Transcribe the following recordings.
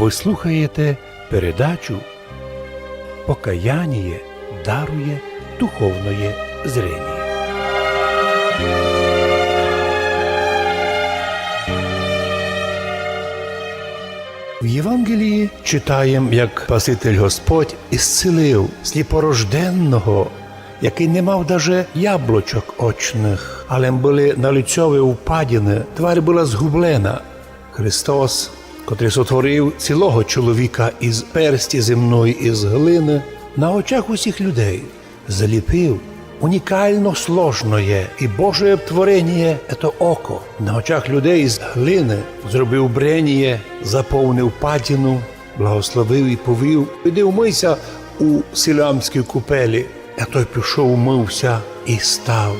Ви слухаєте передачу «Покаяние дарує духовное зрение». В Євангелії читаємо, як Спаситель Господь ісцелив сліпорожденного, який не мав даже яблучок очних, але були на лицьові впадини, тварь була згублена. Христос, котрий сотворив цілого чоловіка із персті земної, із глини, на очах усіх людей заліпив унікально сложное і Божє творення – це око. На очах людей з глини зробив брення, заповнив падіну, благословив і повів. Іди вмийся у Силоамській купелі. А той пішов, умився і став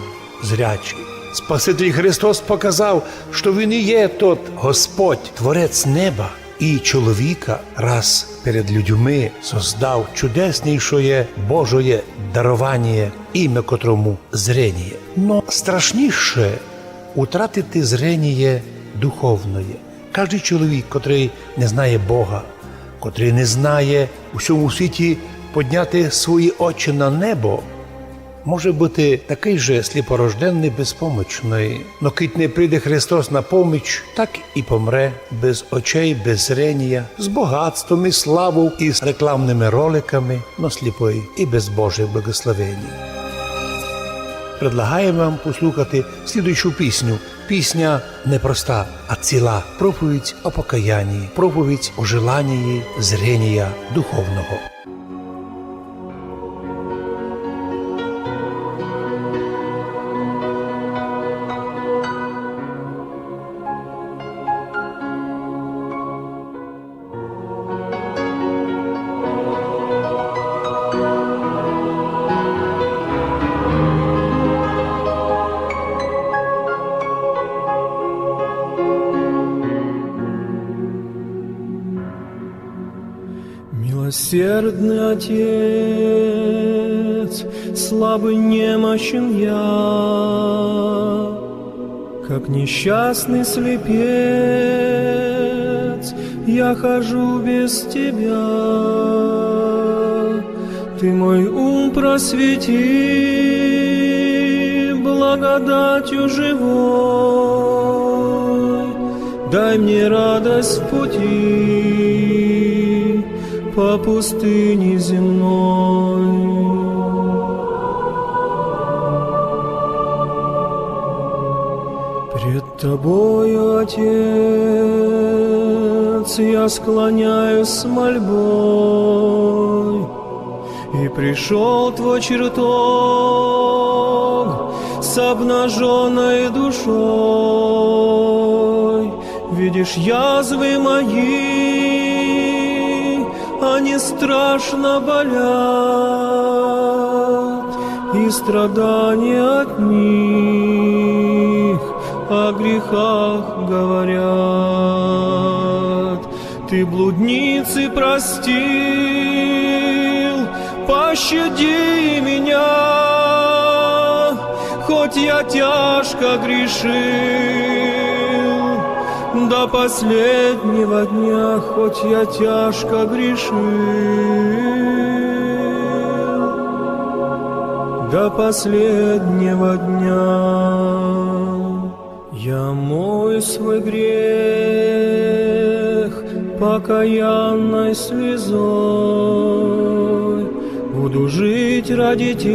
зрячий. Спаситель Христос показав, що Він і є тот Господь, Творець неба і чоловіка, раз перед людьми создав чудеснейшее Божое дарование, ім'я котрому зрение. Но страшніше утратити зрение духовне. Кожен чоловік, котрий не знає Бога, котрий не знає у всьому світі підняти свої очі на небо, може бути такий же сліпорожденний, безпомічний. Но кить не прийде Христос на поміч, так і помре без очей, без зрення, з багатством і славою, і з рекламними роликами, но сліпий і без Божого благословення. Предлагаємо вам послухати слідуючу пісню. Пісня не проста, а ціла. Проповідь о покаянні, проповідь о желанні зрення духовного. Милосердный Отец, слабый немощен я, как несчастный слепец, я хожу без Тебя. Ты мой ум просвети, благодатью живой, дай мне радость в пути по пустыне земной. Пред Тобою, Отец, я склоняюсь с мольбой, и пришел Твой чертог с обнаженной душой. Видишь язвы мои, они страшно болят, и страдания от них о грехах говорят. Ты блудницы простил, пощади меня, хоть я тяжко грешил. До последнего дня, хоть я тяжко грешил, до последнего дня. Я мою свой грех покаянной слезой, буду жить ради тех,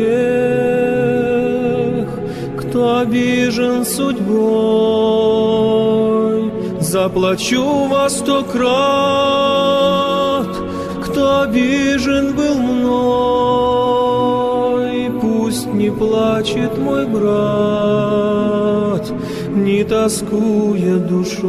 кто обижен судьбой. Заплачу во 100 крат, кто обижен был мной. Пусть не плачет мой брат, не тоскует душой.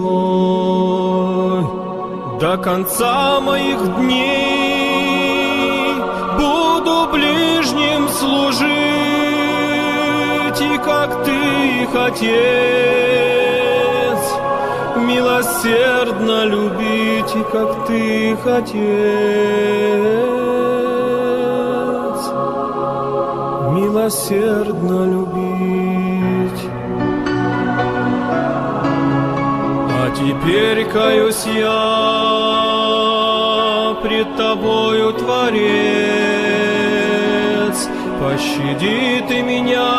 До конца моих дней буду ближним служить, и как Ты, Отец, милосердно любить, и как Ты, Отец, милосердно любить. А теперь каюсь я пред тобою, Творец. Пощади ты меня,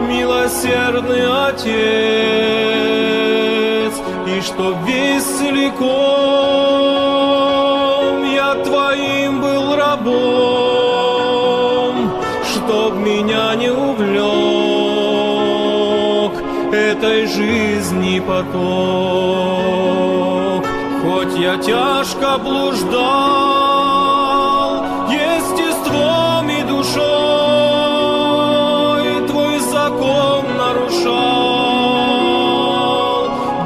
милосердный Отец, и чтоб весь целиком я Твоим был рабом, чтоб меня не увлек этой жизни поток. Хоть я тяжко блуждал естеством и душой, Твой закон нарушал,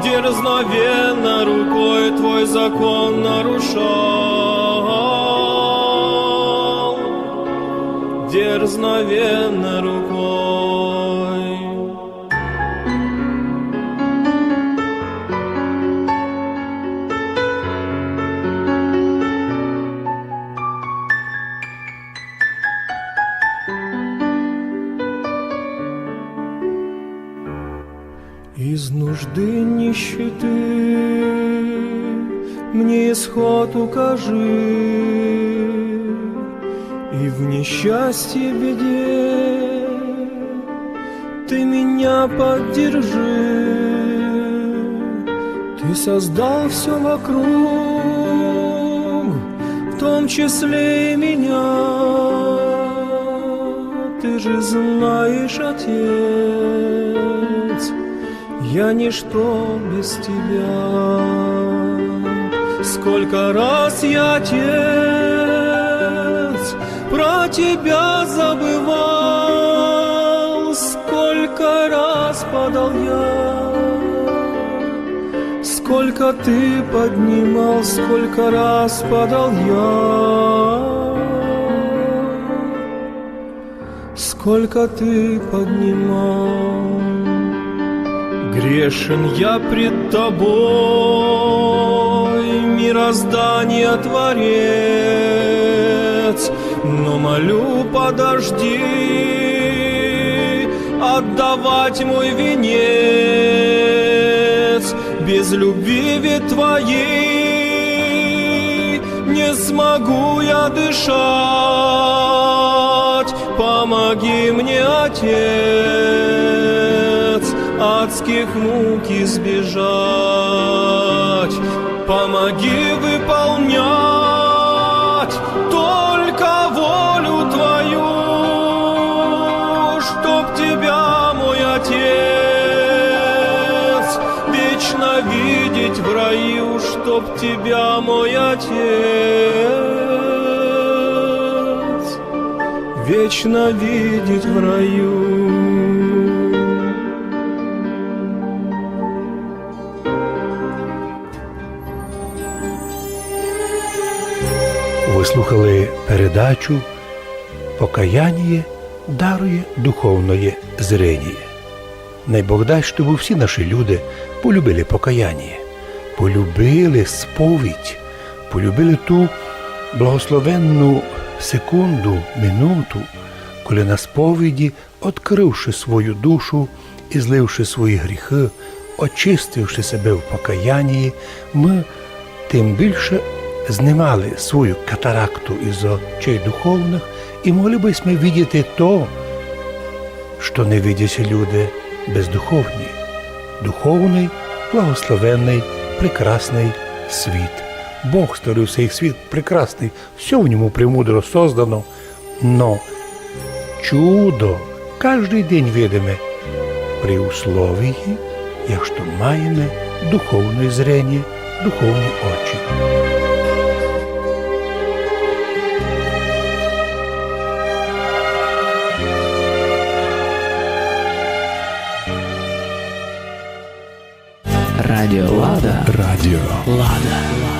дерзновенно рукой Твой закон нарушал, дерзновенно рукой. Из нужды нищеты мне исход укажи, и в несчастье беде Ты меня поддержи. Ты создал все вокруг, в том числе и меня. Ты же знаешь, Отец, я ничто без Тебя. Сколько раз я, Отец, про Тебя забывал, сколько раз падал я, сколько Ты поднимал, сколько раз падал я, сколько Ты поднимал. Грешен я пред Тобой, мироздание Творец, но молю, подожди отдавать мой венец. Без любви ведь Твоей не смогу я дышать. Помоги мне, Отец, адских мук избежать. Помоги выполнять только волю Твою, чтоб Тебя, мой Отец, вечно видеть в раю, чтоб Тебя, мой Отец, вечно видеть в раю. Ви слухали передачу «Покаяние дарує духовное зрение». Най Бог дай, щоб всі наші люди полюбили покаяння, полюбили сповідь, полюбили ту благословенну секунду, минуту, коли на сповіді, відкривши свою душу і зливши свої гріхи, очистивши себе в покаянні, ми тим більше знімали свою катаракту із очей духовних і могли б ми видіти то, що не видять люди бездуховні. Духовний, благословенний, прекрасний світ. Бог створив цей світ прекрасний, все в ньому премудро создано, но чудо кожен день видиме при условії, якщо маємо духовне зрення, духовні очі. Радио Лада. Радио Лада.